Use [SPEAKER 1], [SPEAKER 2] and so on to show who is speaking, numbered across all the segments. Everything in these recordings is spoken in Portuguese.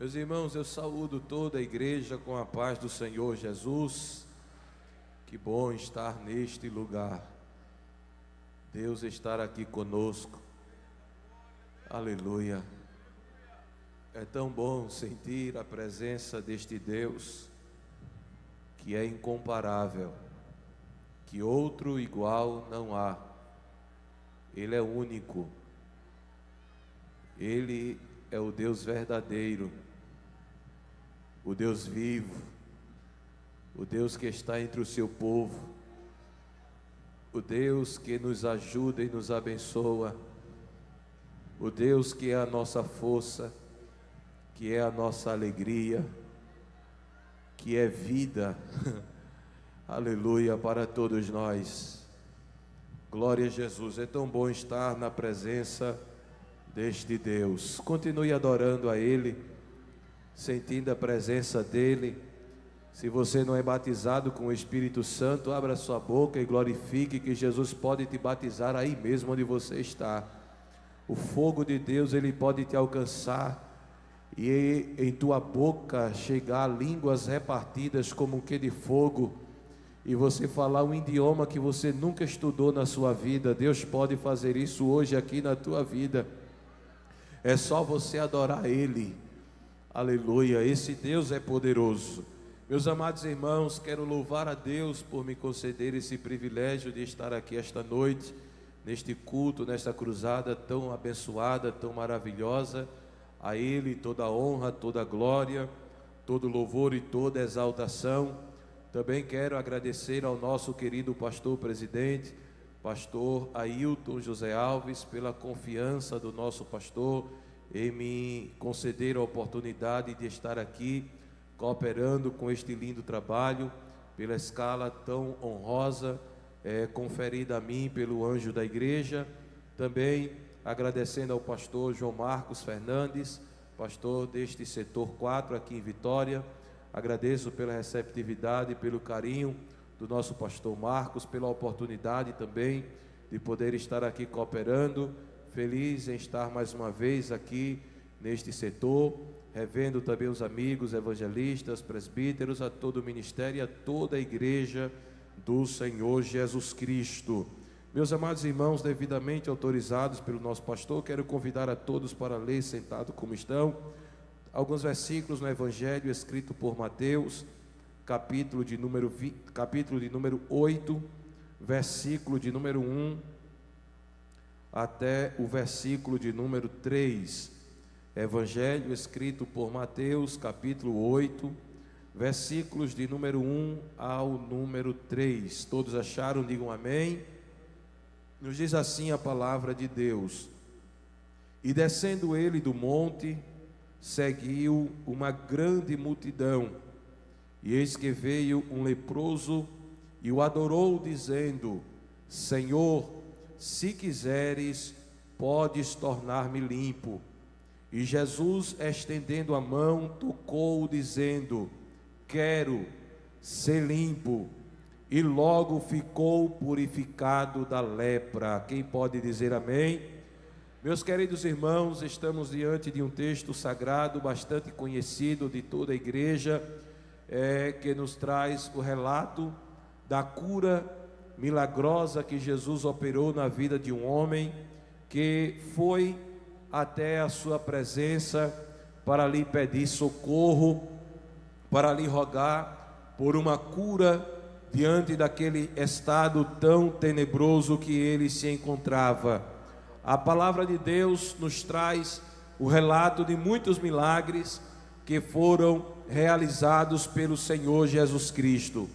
[SPEAKER 1] Meus irmãos, eu saúdo toda a igreja com a paz do Senhor Jesus. Que bom estar neste lugar. Deus estar aqui conosco. Aleluia. É tão bom sentir a presença deste Deus, que é incomparável, que outro igual não há. Ele é único. Ele é o Deus verdadeiro, o Deus vivo, o Deus que está entre o seu povo, o Deus que nos ajuda e nos abençoa, o Deus que é a nossa força, que é a nossa alegria, que é vida, aleluia, para todos nós. Glória a Jesus. É tão bom estar na presença deste Deus. Continue adorando a Ele, sentindo a presença dEle. Se você não é batizado com o Espírito Santo, abra sua boca e glorifique, que Jesus pode te batizar aí mesmo onde você está. O fogo de Deus, Ele pode te alcançar, e em tua boca chegar línguas repartidas como um quê de fogo, e você falar um idioma que você nunca estudou na sua vida. Deus pode fazer isso hoje aqui na tua vida. É só você adorar Ele. Aleluia, esse Deus é poderoso. Meus amados irmãos, quero louvar a Deus por me conceder esse privilégio de estar aqui esta noite, neste culto, nesta cruzada tão abençoada, tão maravilhosa. A Ele toda a honra, toda a glória, todo louvor e toda exaltação. Também quero agradecer ao nosso querido pastor presidente, pastor Ailton José Alves, pela confiança do nosso pastor em me conceder a oportunidade de estar aqui cooperando com este lindo trabalho, pela escala tão honrosa conferida a mim pelo anjo da igreja. Também agradecendo ao pastor João Marcos Fernandes, pastor deste setor 4 aqui em Vitória. Agradeço pela receptividade, pelo carinho do nosso pastor Marcos, pela oportunidade também de poder estar aqui cooperando. Feliz em estar mais uma vez aqui neste setor, revendo também os amigos evangelistas, presbíteros, a todo o ministério e a toda a igreja do Senhor Jesus Cristo. Meus amados irmãos, devidamente autorizados pelo nosso pastor, quero convidar a todos para ler, sentado como estão, alguns versículos no Evangelho escrito por Mateus, capítulo de número 8, versículo de número 1, até o versículo de número 3. Evangelho escrito por Mateus, capítulo 8, versículos de número 1 ao número 3. Todos acharam? Digam amém. Nos diz assim a palavra de Deus: E descendo ele do monte, seguiu uma grande multidão, e eis que veio um leproso e o adorou, dizendo: Senhor, se quiseres, podes tornar-me limpo. E Jesus, estendendo a mão, tocou-o, dizendo: Quero ser limpo. E logo ficou purificado da lepra. Quem pode dizer amém? Meus queridos irmãos, estamos diante de um texto sagrado bastante conhecido de toda a igreja, que nos traz o relato da cura milagrosa que Jesus operou na vida de um homem que foi até a sua presença para lhe pedir socorro, para lhe rogar por uma cura diante daquele estado tão tenebroso que ele se encontrava. A palavra de Deus nos traz o relato de muitos milagres que foram realizados pelo Senhor Jesus Cristo.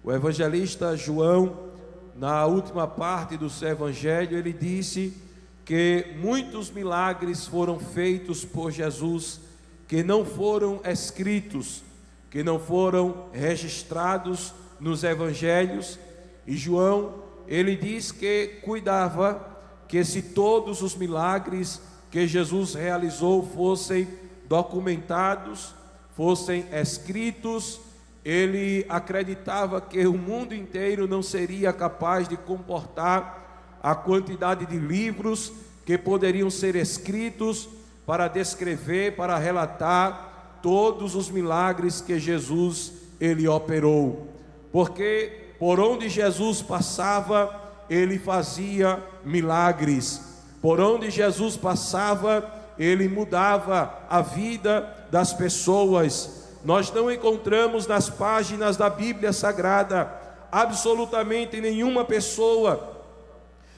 [SPEAKER 1] O evangelista João, na última parte do seu evangelho, ele disse que muitos milagres foram feitos por Jesus, que não foram escritos, que não foram registrados nos evangelhos. E João, ele diz que cuidava que se todos os milagres que Jesus realizou fossem documentados, fossem escritos. Ele acreditava que o mundo inteiro não seria capaz de comportar a quantidade de livros que poderiam ser escritos para descrever, para relatar todos os milagres que Jesus ele operou, porque por onde Jesus passava, ele fazia milagres. Por onde Jesus passava, ele mudava a vida das pessoas. Nós não encontramos nas páginas da Bíblia Sagrada absolutamente nenhuma pessoa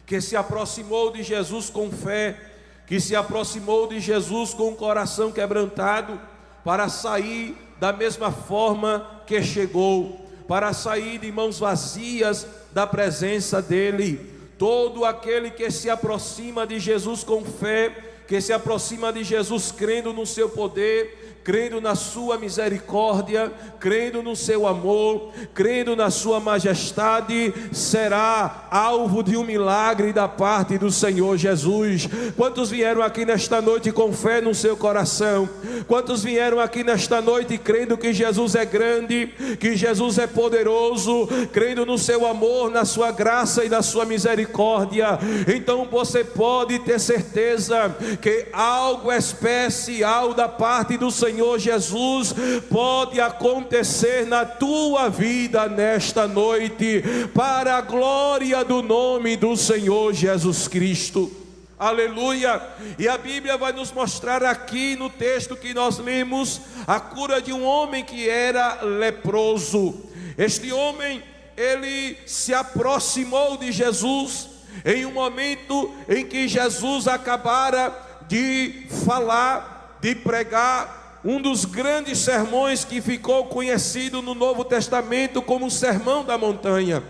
[SPEAKER 1] que se aproximou de Jesus com fé, que se aproximou de Jesus com o coração quebrantado, para sair da mesma forma que chegou, para sair de mãos vazias da presença dele. Todo aquele que se aproxima de Jesus com fé, que se aproxima de Jesus crendo no seu poder, crendo na sua misericórdia, crendo no seu amor, crendo na sua majestade, será alvo de um milagre da parte do Senhor Jesus. Quantos vieram aqui nesta noite com fé no seu coração? Quantos vieram aqui nesta noite crendo que Jesus é grande, que Jesus é poderoso, crendo no seu amor, na sua graça e na sua misericórdia? Então você pode ter certeza que algo especial da parte do Senhor Jesus pode acontecer na tua vida nesta noite, para a glória do nome do Senhor Jesus Cristo. Aleluia. E a Bíblia vai nos mostrar aqui no texto que nós lemos a cura de um homem que era leproso. Este homem, ele se aproximou de Jesus em um momento em que Jesus acabara de falar, de pregar um dos grandes sermões que ficou conhecido no Novo Testamento como o Sermão da Montanha.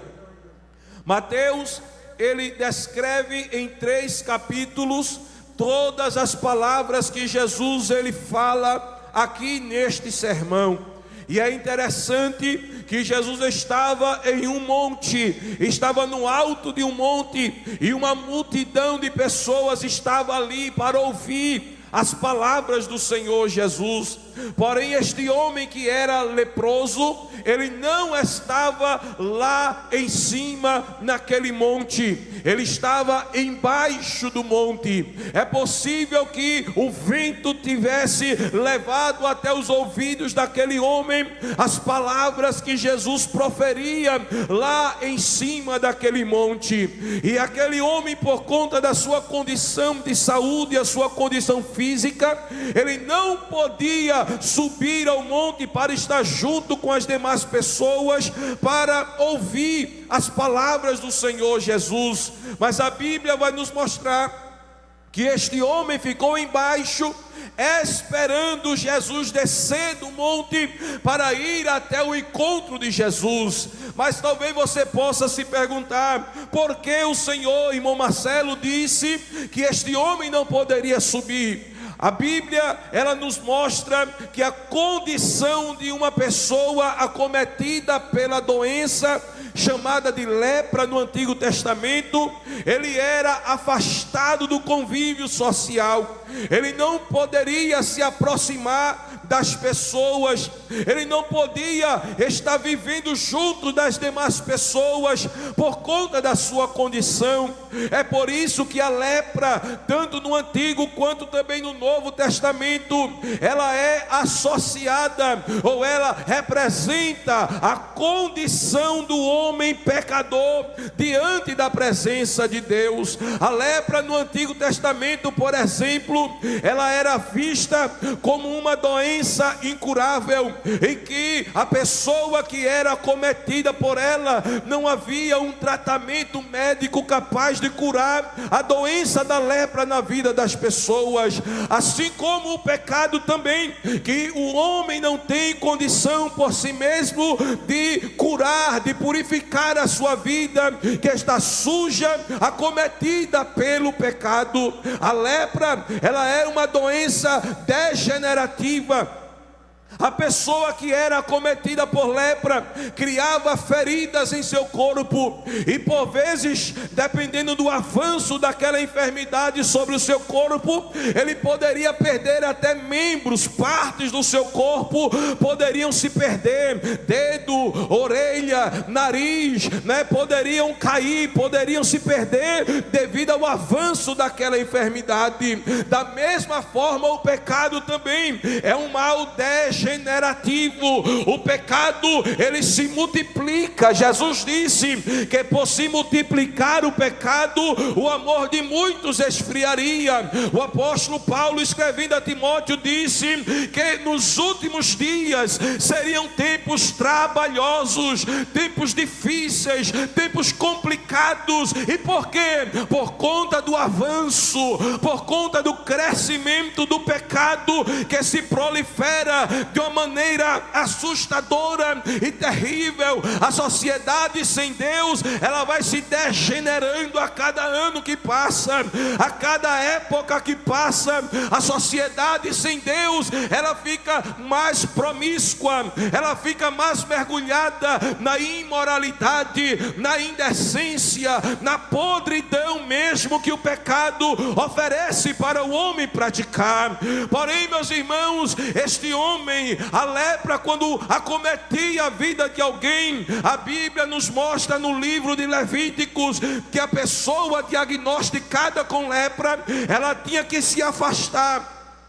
[SPEAKER 1] Mateus, ele descreve em 3 capítulos todas as palavras que Jesus ele fala aqui neste sermão. E é interessante que Jesus estava em um monte, estava no alto de um monte, e uma multidão de pessoas estava ali para ouvir as palavras do Senhor Jesus. Porém este homem que era leproso, ele não estava lá em cima naquele monte, ele estava embaixo do monte. É possível que o vento tivesse levado até os ouvidos daquele homem as palavras que Jesus proferia lá em cima daquele monte. E aquele homem, por conta da sua condição de saúde, a sua condição física, ele não podia subir ao monte para estar junto com as demais pessoas para ouvir as palavras do Senhor Jesus. Mas a Bíblia vai nos mostrar que este homem ficou embaixo, esperando Jesus descer do monte para ir até o encontro de Jesus. Mas talvez você possa se perguntar: por que o Senhor, irmão Marcelo, disse que este homem não poderia subir? A Bíblia, ela nos mostra que a condição de uma pessoa acometida pela doença chamada de lepra no Antigo Testamento, ele era afastado do convívio social, ele não poderia se aproximar das pessoas, ele não podia estar vivendo junto das demais pessoas por conta da sua condição. É por isso que a lepra, tanto no Antigo quanto também no Novo Testamento, ela é associada, ou ela representa a condição do homem pecador diante da presença de Deus. A lepra no Antigo Testamento, por exemplo, ela era vista como uma doença incurável, em que a pessoa que era acometida por ela, não havia um tratamento médico capaz de curar a doença da lepra na vida das pessoas. Assim como o pecado também, que o homem não tem condição por si mesmo de curar, de purificar a sua vida, que está suja, acometida pelo pecado. A lepra, ela é uma doença degenerativa, A pessoa que era acometida por lepra criava feridas em seu corpo, e por vezes, dependendo do avanço daquela enfermidade sobre o seu corpo, ele poderia perder até membros, partes do seu corpo poderiam se perder, dedo, orelha, nariz, poderiam cair, poderiam se perder devido ao avanço daquela enfermidade. Da mesma forma, o pecado também é um mal degenerativo. O pecado, ele se multiplica. Jesus disse que por se multiplicar o pecado, o amor de muitos esfriaria. O apóstolo Paulo, escrevendo a Timóteo, disse que nos últimos dias seriam tempos trabalhosos, tempos difíceis, tempos complicados. E por quê? Por conta do avanço, por conta do crescimento do pecado, que se prolifera de uma maneira assustadora e terrível. A sociedade sem Deus, ela vai se degenerando a cada ano que passa, a cada época que passa. A sociedade sem Deus, ela fica mais promíscua, ela fica mais mergulhada na imoralidade, na indecência, na podridão mesmo que o pecado oferece para o homem praticar. Porém, meus irmãos, este homem, a lepra, quando acometia a vida de alguém, a Bíblia nos mostra no livro de Levíticos que a pessoa diagnosticada com lepra, ela tinha que se afastar,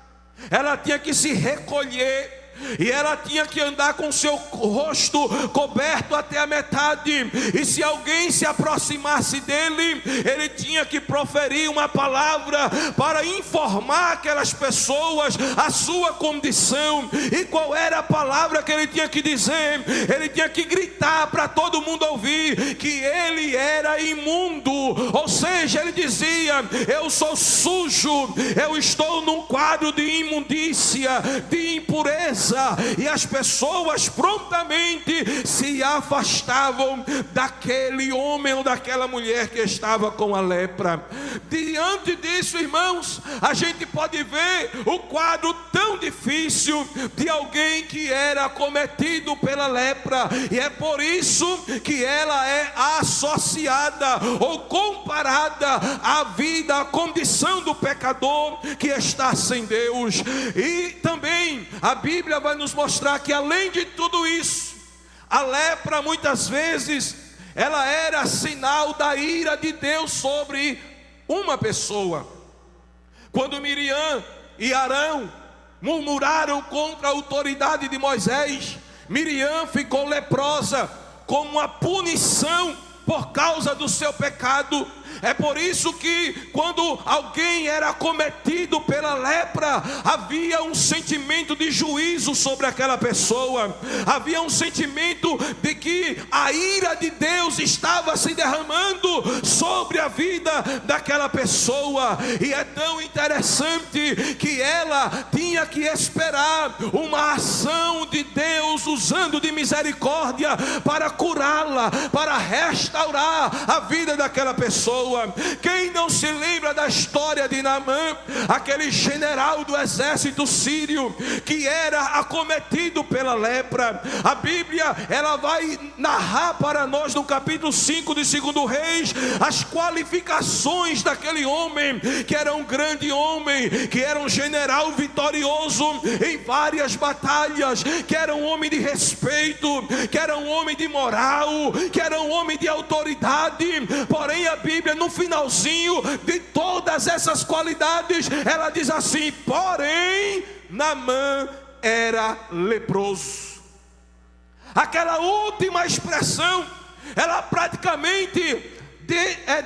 [SPEAKER 1] ela tinha que se recolher, e ela tinha que andar com seu rosto coberto até a metade. E se alguém se aproximasse dele, ele tinha que proferir uma palavra para informar aquelas pessoas a sua condição. E qual era a palavra que ele tinha que dizer? Ele tinha que gritar para todo mundo ouvir que ele era imundo. Ou seja, ele dizia: eu sou sujo, eu estou num quadro de imundícia, de impureza. E as pessoas prontamente se afastavam daquele homem ou daquela mulher que estava com a lepra. Diante disso, irmãos, a gente pode ver o quadro tão difícil de alguém que era acometido pela lepra, e é por isso que ela é associada ou comparada à vida, à condição do pecador que está sem Deus. E também a Bíblia vai nos mostrar que, além de tudo isso, a lepra muitas vezes ela era sinal da ira de Deus sobre uma pessoa. Quando Miriam e Arão murmuraram contra a autoridade de Moisés, Miriam ficou leprosa como uma punição por causa do seu pecado. É por isso que quando alguém era acometido pela lepra, havia um sentimento de juízo sobre aquela pessoa, havia um sentimento de que a ira de Deus estava se derramando sobre a vida daquela pessoa. E é tão interessante que ela tinha que esperar uma ação de Deus, usando de misericórdia para curá-la, para restaurar a vida daquela pessoa. Quem não se lembra da história de Naamã, aquele general do exército sírio que era acometido pela lepra? A Bíblia, ela vai narrar para nós no capítulo 5 de 2 Reis as qualificações daquele homem, que era um grande homem, que era um general vitorioso em várias batalhas, que era um homem de respeito, que era um homem de moral, que era um homem de autoridade. Porém, a Bíblia, no finalzinho de todas essas qualidades, ela diz assim: porém, Naamã era leproso. Aquela última expressão, ela praticamente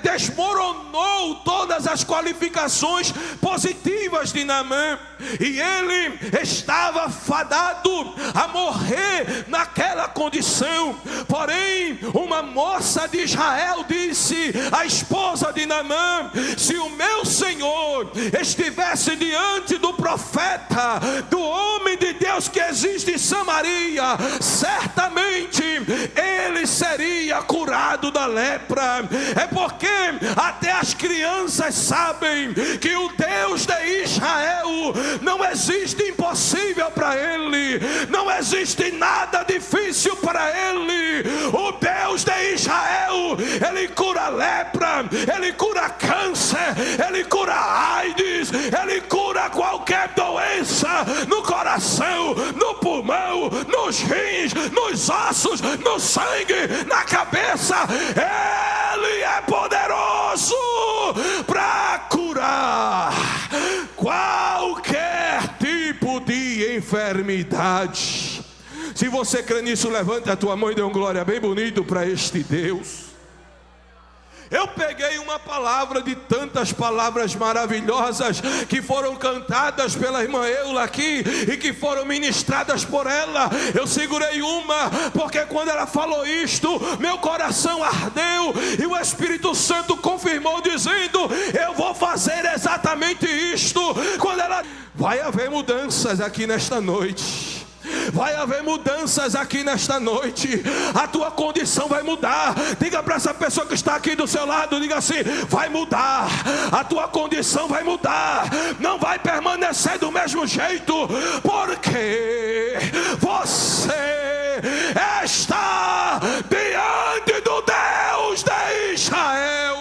[SPEAKER 1] desmoronou todas as qualificações positivas de Naamã, e ele estava fadado a morrer naquela condição. Porém, uma moça de Israel disse à esposa de Naamã: se o meu senhor estivesse diante do profeta, do homem de Deus que existe em Samaria, certamente ele seria curado da lepra. É porque até as crianças sabem que o Deus de Israel não existe impossível para ele, não existe nada difícil para ele. O Deus de Israel, ele cura lepra, ele cura câncer, ele cura AIDS, ele cura qualquer doença no coração, no pulmão, nos rins, nos ossos, no sangue, na cabeça. Ele é poderoso para curar qualquer tipo de enfermidade. Se você crê nisso, levante a tua mão e dê uma glória bem bonito para este Deus. Eu peguei uma palavra de tantas palavras maravilhosas que foram cantadas pela irmã Eula aqui e que foram ministradas por ela. Eu segurei uma, porque quando ela falou isto, meu coração ardeu e o Espírito Santo confirmou dizendo: eu vou fazer exatamente isto. Quando ela... Vai haver mudanças aqui nesta noite. Vai haver mudanças aqui nesta noite. A tua condição vai mudar. Diga para essa pessoa que está aqui do seu lado, diga assim: vai mudar. A tua condição vai mudar. Não vai permanecer do mesmo jeito, porque você está diante do Deus de Israel.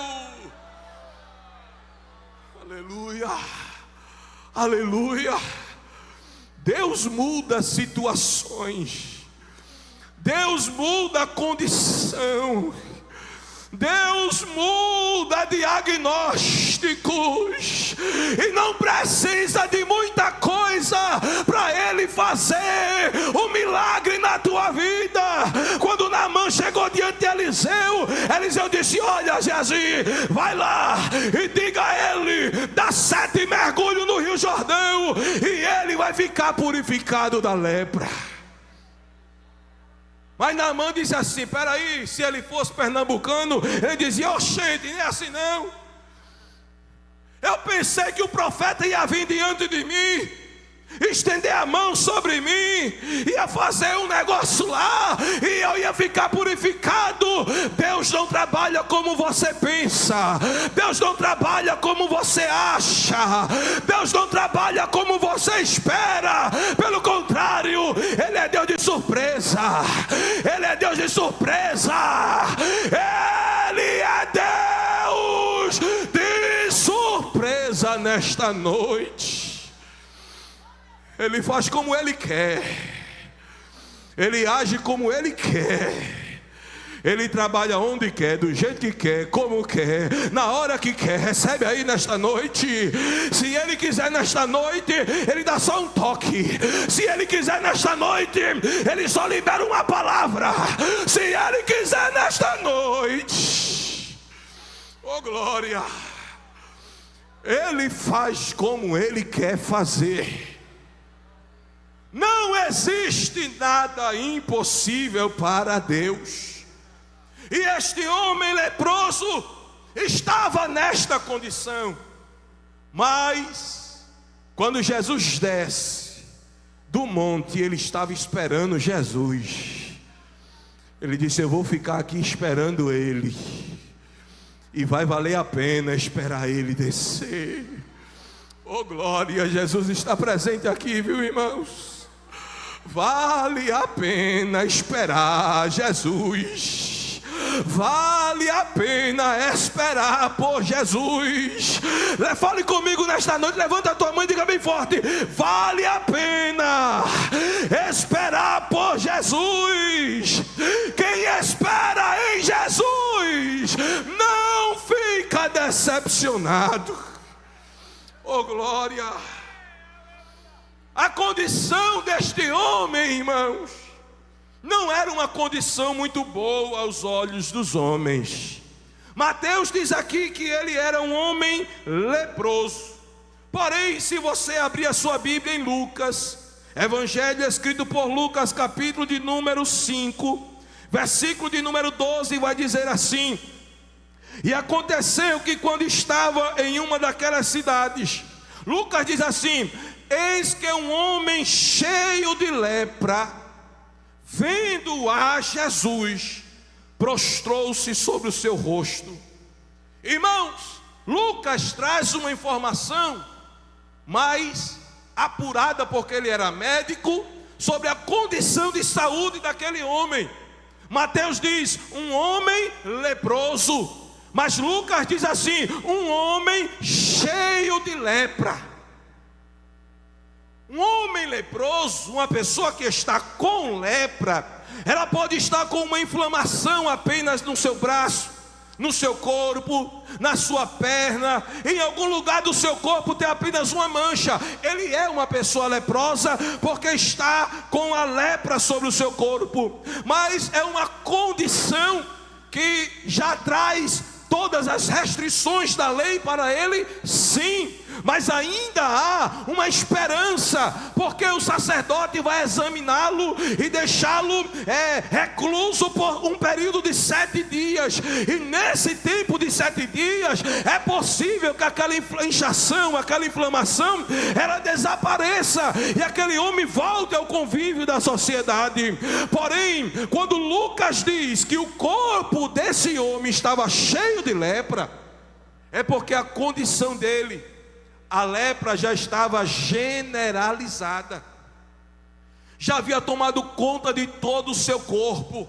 [SPEAKER 1] Aleluia, aleluia. Deus muda situações, Deus muda a condição, Deus muda diagnósticos, e não precisa de muita coisa para Ele fazer um milagre na tua vida. Quando Naamã chegou diante de Eliseu, Eliseu disse: olha, Geazi, vai lá e diga a ele, dá 7 mergulhos no Rio Jordão e ele vai ficar purificado da lepra. Mas Naamã disse assim: peraí, se ele fosse pernambucano, ele dizia: oxente, nem é assim não. Eu pensei que o profeta ia vir diante de mim, estender a mão sobre mim, ia fazer um negócio lá e eu ia ficar purificado. Deus não trabalha como você pensa, Deus não trabalha como você acha, Deus não trabalha como você espera. Pelo contrário, Ele é Deus de surpresa, Ele é Deus de surpresa, Ele é Deus de surpresa nesta noite. Ele faz como Ele quer, Ele age como Ele quer, Ele trabalha onde quer, do jeito que quer, como quer, na hora que quer. Recebe aí nesta noite. Se Ele quiser nesta noite, Ele dá só um toque. Se Ele quiser nesta noite, Ele só libera uma palavra. Se Ele quiser nesta noite, oh glória, Ele faz como Ele quer fazer. Não existe nada impossível para Deus. E este homem leproso estava nesta condição. Mas quando Jesus desce do monte, ele estava esperando Jesus. Ele disse: eu vou ficar aqui esperando Ele, e vai valer a pena esperar Ele descer. Oh glória, Jesus está presente aqui, viu, irmãos? Vale a pena esperar Jesus, vale a pena esperar por Jesus. Fale comigo nesta noite, levanta a tua mão e diga bem forte: vale a pena esperar por Jesus. Quem espera em Jesus não fica decepcionado. Oh glória. A condição deste homem, irmãos, não era uma condição muito boa aos olhos dos homens. Mateus diz aqui que ele era um homem leproso. Porém, se você abrir a sua Bíblia em Lucas, Evangelho escrito por Lucas, capítulo de número 5, versículo de número 12, vai dizer assim: e aconteceu que quando estava em uma daquelas cidades, Lucas diz assim: eis que um homem cheio de lepra, vendo a Jesus,
[SPEAKER 2] prostrou-se sobre o seu rosto. Irmãos, Lucas traz uma informação mais apurada, porque ele era médico, sobre a condição de saúde daquele homem. Mateus diz, um homem leproso, mas Lucas diz assim, um homem cheio de lepra. Um homem leproso, uma pessoa que está com lepra, ela pode estar com uma inflamação apenas no seu braço, no seu corpo, na sua perna, em algum lugar do seu corpo tem apenas uma mancha. Ele é uma pessoa leprosa porque está com a lepra sobre o seu corpo, mas é uma condição que já traz todas as restrições da lei para ele, sim, mas ainda há uma esperança, porque o sacerdote vai examiná-lo e deixá-lo recluso por um período de 7 dias, e nesse tempo de 7 dias, é possível que aquela inchação, aquela inflamação, ela desapareça, e aquele homem volte ao convívio da sociedade. Porém, quando Lucas diz que o corpo desse homem estava cheio de lepra, é porque a condição dele, a lepra já estava generalizada, já havia tomado conta de todo o seu corpo,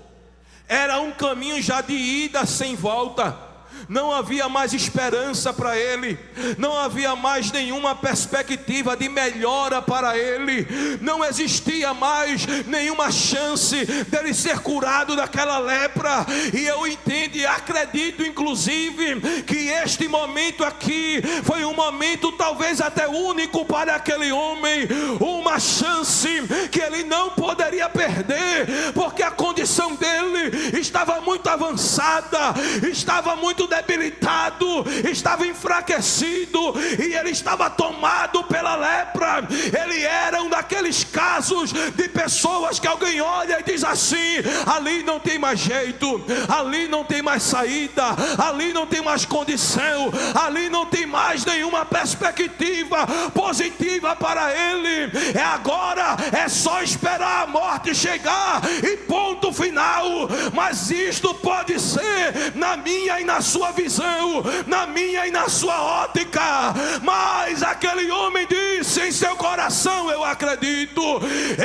[SPEAKER 2] era um caminho já de ida sem volta. Não havia mais esperança para ele, não havia mais nenhuma perspectiva de melhora para ele, não existia mais nenhuma chance dele ser curado daquela lepra. E eu entendo e acredito inclusive que este momento aqui foi um momento talvez até único para aquele homem, uma chance que ele não poderia perder, porque a condição dele estava muito avançada, estava muito debilitado, estava enfraquecido, e ele estava tomado pela lepra. Ele era um daqueles casos de pessoas que alguém olha e diz assim: ali não tem mais jeito, ali não tem mais saída, ali não tem mais condição, ali não tem mais nenhuma perspectiva positiva para ele. É agora, é só esperar a morte chegar e ponto final. Mas isto pode ser na minha e na sua visão, na minha e na sua ótica. Mas aquele homem disse em seu coração: eu acredito,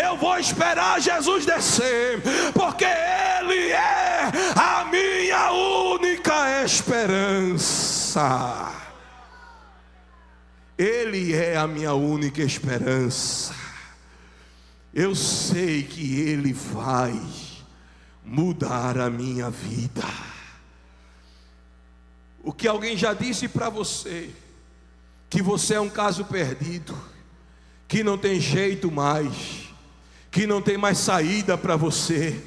[SPEAKER 2] eu vou esperar Jesus descer, porque Ele é a minha única esperança. Ele é a minha única esperança. Eu sei que Ele vai mudar a minha vida. O que alguém já disse para você, que você é um caso perdido, que não tem jeito mais, que não tem mais saída para você,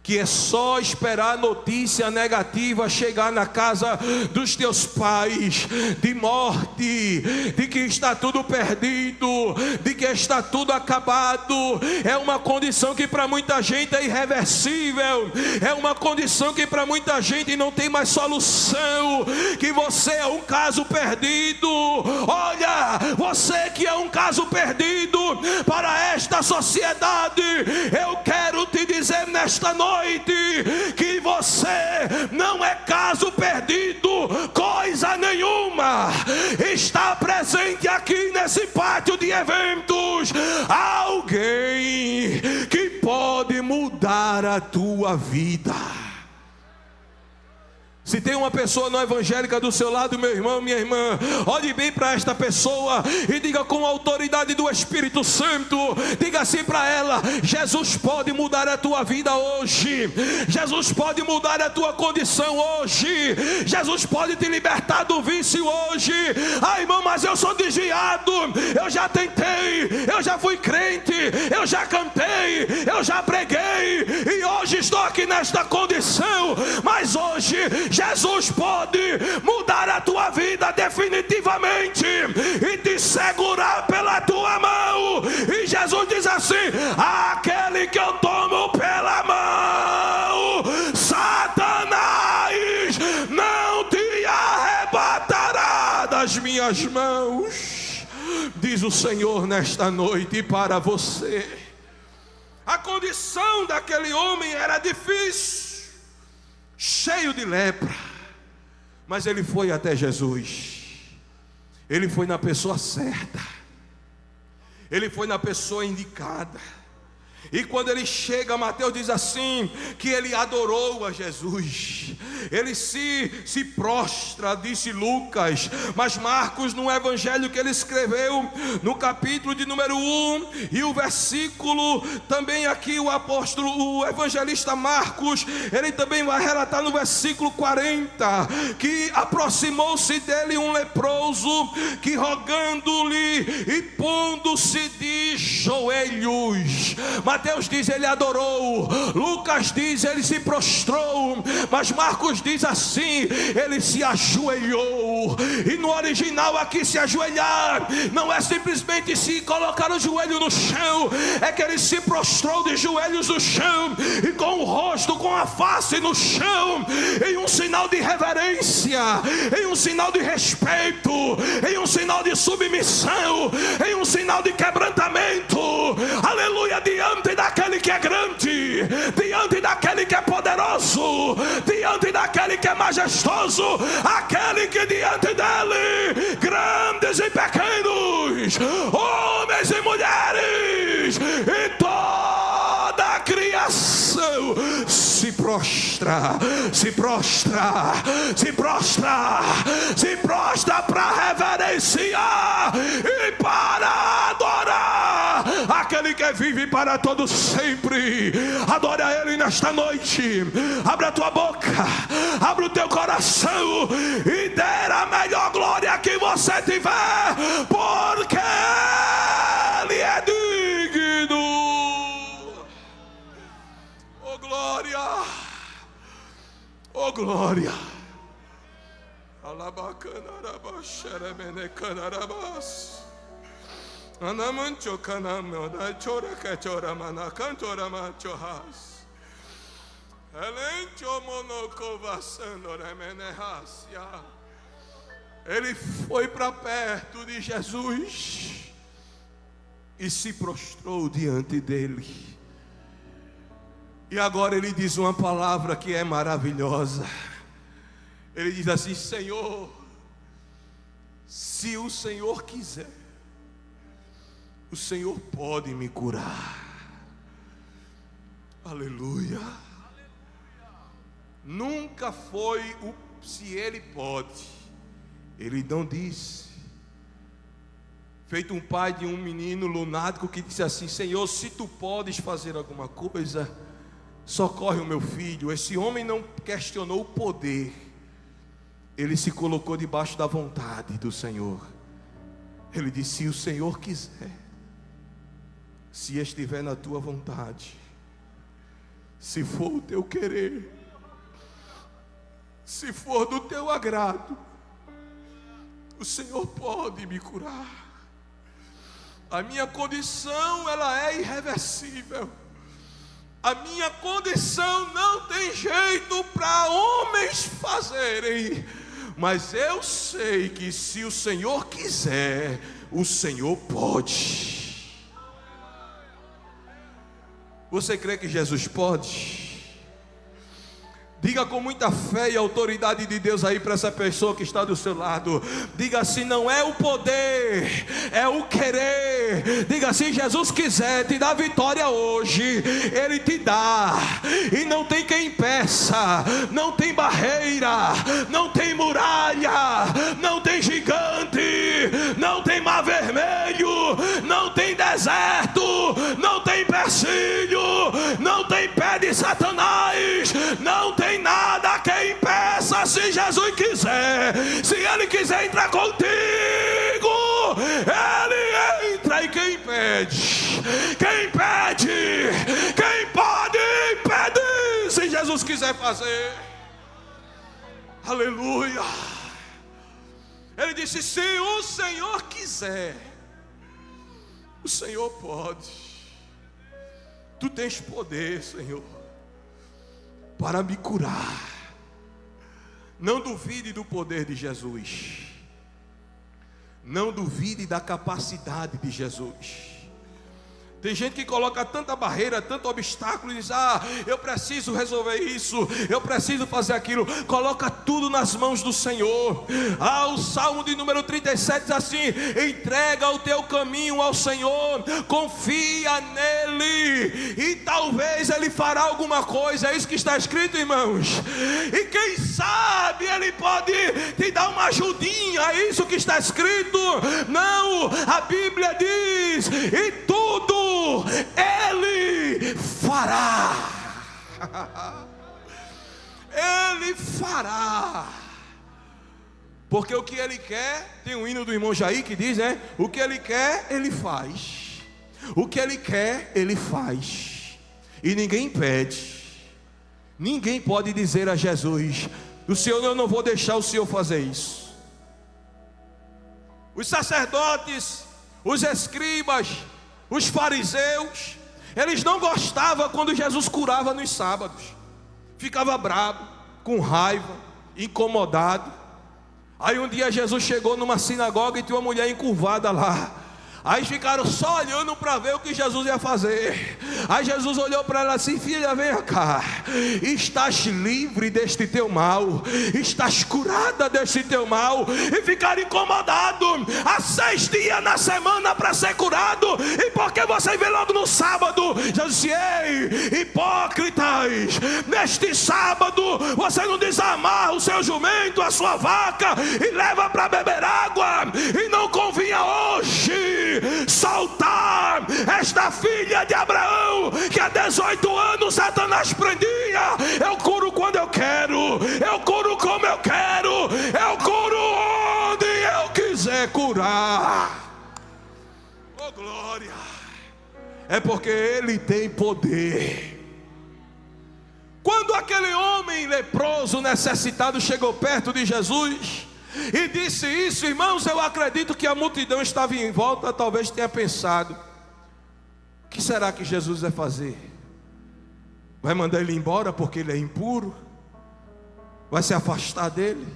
[SPEAKER 2] que é só esperar a notícia negativa chegar na casa dos teus pais, de morte, de que está tudo perdido, de que está tudo acabado. É uma condição que para muita gente é irreversível, é uma condição que para muita gente não tem mais solução, que você é um caso perdido. Olha, você que é um caso perdido para esta sociedade, eu quero te dizer nesta noite que você não é caso perdido, coisa nenhuma. Está presente aqui nesse pátio de eventos alguém que pode mudar a tua vida. Se tem uma pessoa não evangélica do seu lado, meu irmão, minha irmã, olhe bem para esta pessoa e diga com a autoridade do Espírito Santo, diga assim para ela: Jesus pode mudar a tua vida hoje, Jesus pode mudar a tua condição hoje, Jesus pode te libertar do vício hoje. Ah, irmão, mas eu sou desviado, eu já tentei, eu já fui crente, eu já cantei, eu já preguei, e hoje estou aqui nesta condição. Mas hoje Jesus pode mudar a tua vida definitivamente e te segurar pela tua mão. E Jesus diz assim: aquele que eu tomo pela mão, Satanás não te arrebatará das minhas mãos, diz o Senhor nesta noite para você. A condição daquele homem era difícil, cheio de lepra, mas ele foi até Jesus. Ele foi na pessoa certa, ele foi na pessoa indicada. E quando ele chega, Mateus diz assim, que ele adorou a Jesus. Ele se prostra, disse Lucas. Mas Marcos, no evangelho que ele escreveu, no capítulo de número 1, e o versículo, também aqui o evangelista Marcos, ele também vai relatar no versículo 40, que aproximou-se dele um leproso, que rogando-lhe e pondo-se de joelhos. Mateus diz, ele adorou. Lucas diz, ele se prostrou. Mas Marcos diz assim, ele se ajoelhou. E no original aqui, se ajoelhar não é simplesmente se colocar o joelho no chão, é que ele se prostrou de joelhos no chão, e com o rosto, com a face no chão, em um sinal de reverência, em um sinal de respeito, em um sinal de submissão, em um sinal de quebrantamento. Aleluia, diante daquele que é grande, diante daquele que é poderoso, diante daquele que é majestoso, aquele que diante dele, grandes e pequenos, homens e mulheres, e toda a criação se prostra, se prostra, se prostra, se prostra para reverenciar e para adorar aquele que vive para todo sempre. Adore a ele nesta noite. Abra a tua boca, abra o teu coração e dê a melhor glória que você tiver, porque ele é digno. Oh glória, oh glória. Anamancho kanamo da chora kachora mana cantora machohas. Elencho monoko vasando remenehasia. Ele foi para perto de Jesus e se prostrou diante dele. E agora ele diz uma palavra que é maravilhosa. Ele diz assim: Senhor, se o Senhor quiser, o Senhor pode me curar. Aleluia. Nunca foi o se ele pode. Ele não disse. Feito um pai de um menino lunático que disse assim: Senhor, se tu podes fazer alguma coisa, socorre o meu filho. Esse homem não questionou o poder. Ele se colocou debaixo da vontade do Senhor. Ele disse: se o Senhor quiser, se estiver na tua vontade, se for o teu querer, se for do teu agrado, o Senhor pode me curar. A minha condição, ela é irreversível. A minha condição não tem jeito para homens fazerem. Mas eu sei que se o Senhor quiser, o Senhor pode. Você crê que Jesus pode? Diga com muita fé e autoridade de Deus aí para essa pessoa que está do seu lado. Diga assim: não é o poder, é o querer. Diga assim: Jesus quiser te dar vitória hoje, Ele te dá. E não tem quem impeça, não tem barreira, não tem muralha, não tem gigante, não tem mar vermelho, não tem deserto, não tem empecilho, não tem pé de Satanás, não tem nada que impeça. Se Jesus quiser, se Ele quiser entrar contigo, Ele entra. E quem impede? Quem impede? Quem pode impedir? Se Jesus quiser fazer. Aleluia. Ele disse: se o Senhor quiser, o Senhor pode. Tu tens poder, Senhor, para me curar. Não duvide do poder de Jesus. Não duvide da capacidade de Jesus. Tem gente que coloca tanta barreira, tanto obstáculo, e diz: eu preciso resolver isso, eu preciso fazer aquilo. Coloca tudo nas mãos do Senhor. O Salmo de número 37 diz assim: entrega o teu caminho ao Senhor, confia nele, e talvez Ele fará alguma coisa. É isso que está escrito, irmãos. E quem sabe Ele pode te dar uma ajudinha. É isso que está escrito. Não, a Bíblia diz: e tudo Ele fará. Ele fará. Porque o que Ele quer, tem um hino do irmão Jair que diz, né? O que Ele quer, Ele faz. O que Ele quer, Ele faz. E ninguém impede. Ninguém pode dizer a Jesus: o Senhor, eu não vou deixar o Senhor fazer isso. Os sacerdotes, os escribas, os fariseus, eles não gostavam quando Jesus curava nos sábados. Ficava bravo, com raiva, incomodado. Aí um dia Jesus chegou numa sinagoga e tinha uma mulher encurvada lá. Aí ficaram só olhando para ver o que Jesus ia fazer. Aí Jesus olhou para ela assim: filha, vem cá, estás livre deste teu mal, estás curada deste teu mal. E ficaram incomodados. Há 6 dias na semana para ser curado, e por que você vem logo no sábado? Jesus disse: ei, hipócritas, neste sábado você não desamarra o seu jumento, a sua vaca, e leva para beber água. E não convinha hoje soltar esta filha de Abraão, que há 18 anos Satanás prendia. Eu curo quando eu quero, eu curo como eu quero, eu curo onde eu quiser curar. Oh glória! É porque Ele tem poder. Quando aquele homem leproso necessitado chegou perto de Jesus e disse isso, irmãos, eu acredito que a multidão estava em volta, talvez tenha pensado: o que será que Jesus vai fazer? Vai mandar ele embora porque ele é impuro? Vai se afastar dele?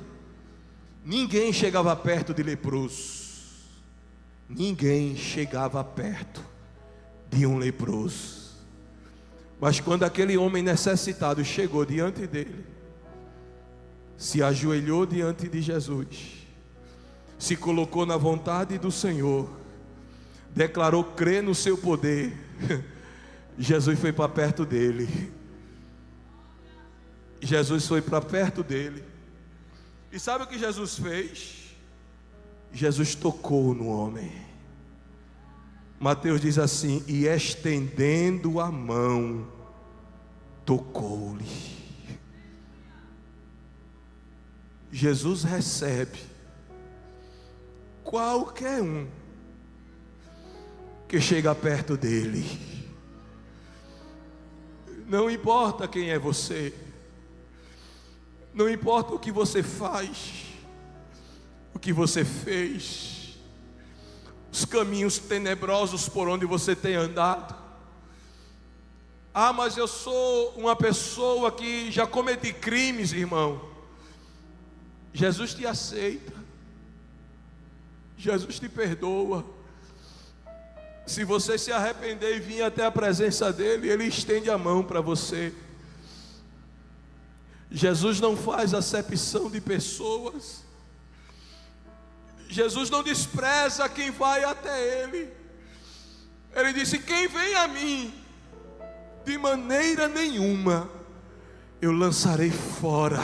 [SPEAKER 2] Ninguém chegava perto de leproso. Ninguém chegava perto de um leproso. Mas quando aquele homem necessitado chegou diante dele, se ajoelhou diante de Jesus, se colocou na vontade do Senhor, declarou crer no seu poder, Jesus foi para perto dele. Jesus foi para perto dele. E sabe o que Jesus fez? Jesus tocou no homem. Mateus diz assim: e estendendo a mão, tocou-lhe. Jesus recebe qualquer um que chega perto dele. Não importa quem é você, não importa o que você faz, o que você fez, os caminhos tenebrosos por onde você tem andado. Mas eu sou uma pessoa que já cometi crimes, irmão. Jesus te aceita, Jesus te perdoa. Se você se arrepender e vir até a presença dele, ele estende a mão para você. Jesus não faz acepção de pessoas. Jesus não despreza quem vai até ele. Ele disse: quem vem a mim, de maneira nenhuma eu lançarei fora.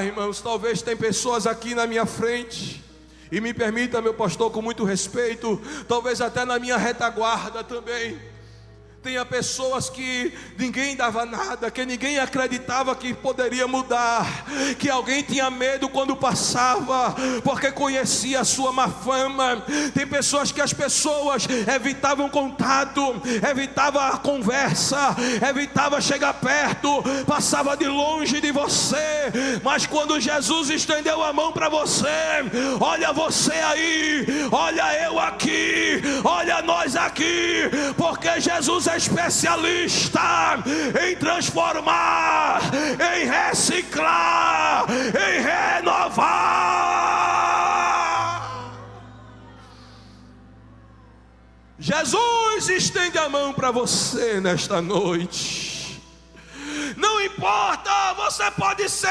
[SPEAKER 2] Irmãos, talvez tem pessoas aqui na minha frente, e me permita, meu pastor, com muito respeito, talvez até na minha retaguarda também, tenha pessoas que ninguém dava nada, que ninguém acreditava que poderia mudar, que alguém tinha medo quando passava, porque conhecia a sua má fama. Tem pessoas que as pessoas evitavam contato, evitavam a conversa, evitava chegar perto, passava de longe de você. Mas quando Jesus estendeu a mão para você, olha você aí, olha eu aqui, olha nós aqui, porque Jesus é especialista em transformar, em reciclar, em renovar. Jesus estende a mão para você nesta noite. Não importa, você pode ser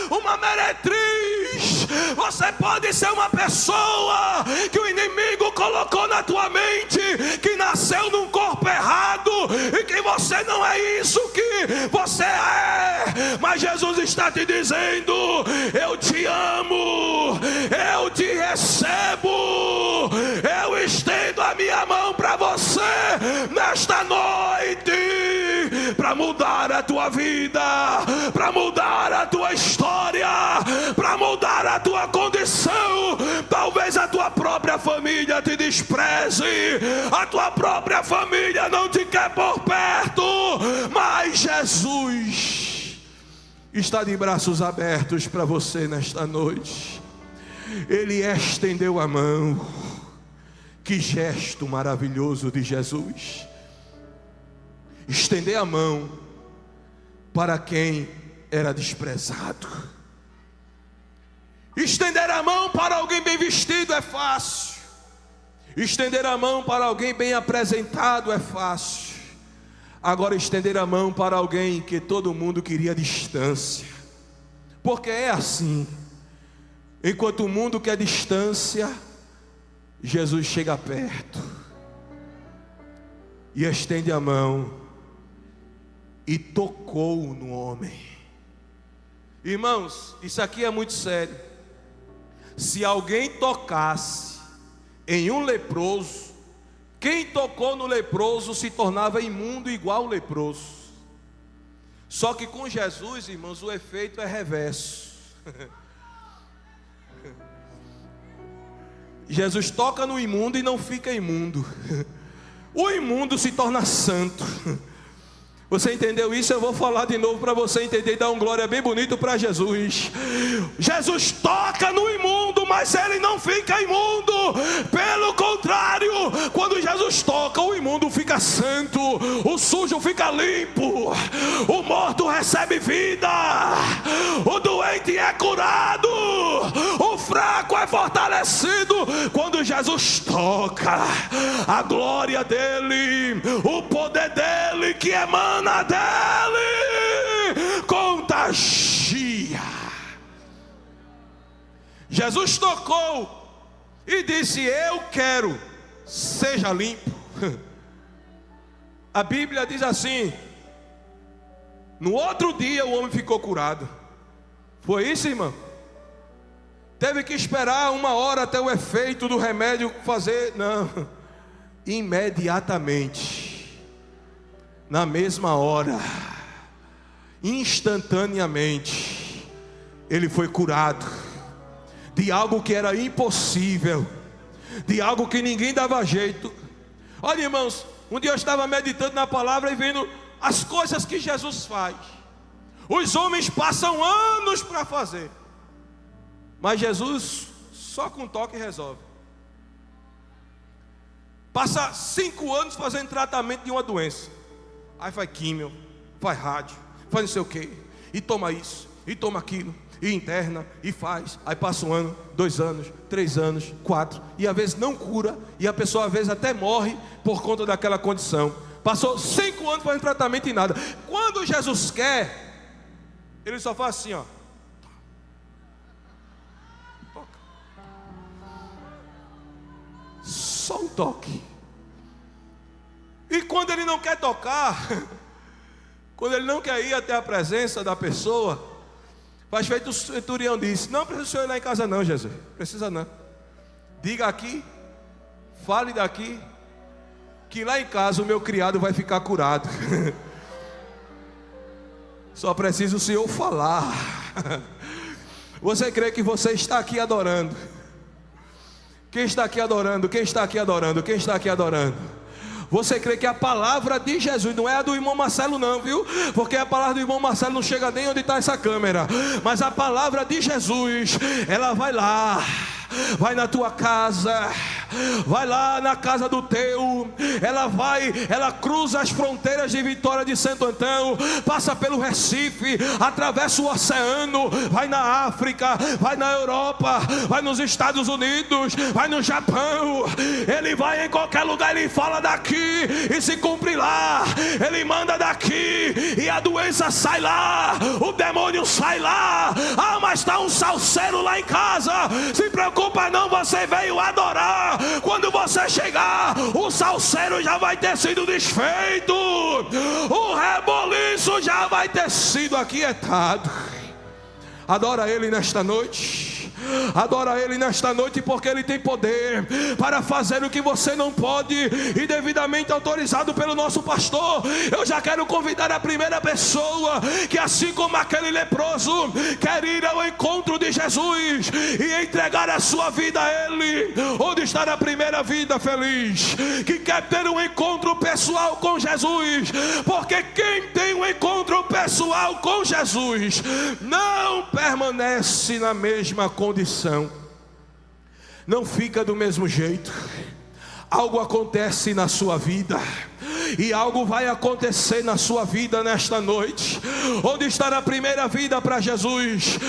[SPEAKER 2] uma meretriz, você pode ser uma pessoa que o inimigo colocou na tua mente, que nasceu num corpo errado e que você não é isso que você é, mas Jesus está te dizendo: eu te amo, eu te recebo, eu estendo a minha mão para você nesta noite, para mudar a tua vida, para mudar a tua história, para mudar a tua condição. Talvez a tua própria família te despreze, a tua própria família não te quer por perto, mas Jesus está de braços abertos para você nesta noite. Ele estendeu a mão. Que gesto maravilhoso de Jesus! Estender a mão para quem era desprezado. Estender a mão para alguém bem vestido é fácil. Estender a mão para alguém bem apresentado é fácil. Agora estender a mão para alguém que todo mundo queria distância. Porque é assim. Enquanto o mundo quer distância, Jesus chega perto e estende a mão e tocou no homem. Irmãos, isso aqui é muito sério. Se alguém tocasse em um leproso, quem tocou no leproso se tornava imundo igual o leproso. Só que com Jesus, irmãos, o efeito é reverso. Jesus toca no imundo e não fica imundo. O imundo se torna santo. Você entendeu isso? Eu vou falar de novo para você entender e dar um glória bem bonito para Jesus. Jesus toca no imundo, mas ele não fica imundo. Pelo contrário, quando Jesus toca, o imundo fica santo, o sujo fica limpo, o morto recebe vida, o doente é curado, o fraco é fortalecido. Quando Jesus toca, a glória dele, o poder dele que emana dele contagia. Jesus tocou e disse: eu quero, seja limpo. A Bíblia diz assim: no outro dia o homem ficou curado. Foi isso, irmão? Teve que esperar 1 hora até o efeito do remédio fazer? Não, imediatamente, na mesma hora, instantaneamente, ele foi curado de algo que era impossível, de algo que ninguém dava jeito. Olha, irmãos, um dia eu estava meditando na palavra e vendo as coisas que Jesus faz. Os homens passam anos para fazer, mas Jesus só com um toque resolve. Passa 5 anos fazendo tratamento de uma doença. Aí faz químio, faz rádio, faz não sei o que, e toma isso, e toma aquilo, e interna, e faz. Aí passa 1 ano, 2 anos, 3 anos, 4, e às vezes não cura, e a pessoa às vezes até morre por conta daquela condição. Passou 5 anos fazendo tratamento e nada. Quando Jesus quer, ele só faz assim, ó. Toca. Só um toque. E quando ele não quer tocar, quando ele não quer ir até a presença da pessoa, faz feito o centurião disse: não precisa o senhor ir lá em casa não, Jesus, precisa não. Diga aqui, fale daqui, que lá em casa o meu criado vai ficar curado. Só precisa o senhor falar. Você crê que você está aqui adorando? Quem está aqui adorando? Quem está aqui adorando? Quem está aqui adorando? Você crê que a palavra de Jesus não é a do irmão Marcelo não, viu? Porque a palavra do irmão Marcelo não chega nem onde está essa câmera. Mas a palavra de Jesus, ela vai lá, vai na tua casa, vai lá na casa do teu, ela cruza as fronteiras de Vitória de Santo Antão, passa pelo Recife, atravessa o oceano, vai na África, vai na Europa, vai nos Estados Unidos, vai no Japão, ele vai em qualquer lugar, ele fala daqui e se cumpre lá, ele manda daqui e a doença sai lá, o demônio sai lá. Ah, mas está um salseiro lá em casa, se preocupa não, você veio adorar. Quando você chegar, o salseiro já vai ter sido desfeito, o reboliço já vai ter sido aquietado. Adora Ele nesta noite. Adora Ele nesta noite, porque Ele tem poder para fazer o que você não pode, e devidamente autorizado pelo nosso pastor. Eu já quero convidar a primeira pessoa que, assim como aquele leproso, quer ir ao encontro de Jesus e entregar a sua vida a Ele. Onde está a primeira vida feliz que quer ter um encontro pessoal com Jesus? Porque quem tem um encontro pessoal com Jesus não permanece na mesma condição, não fica do mesmo jeito. Algo acontece na sua vida, e algo vai acontecer na sua vida nesta noite. Onde está a primeira vida para Jesus?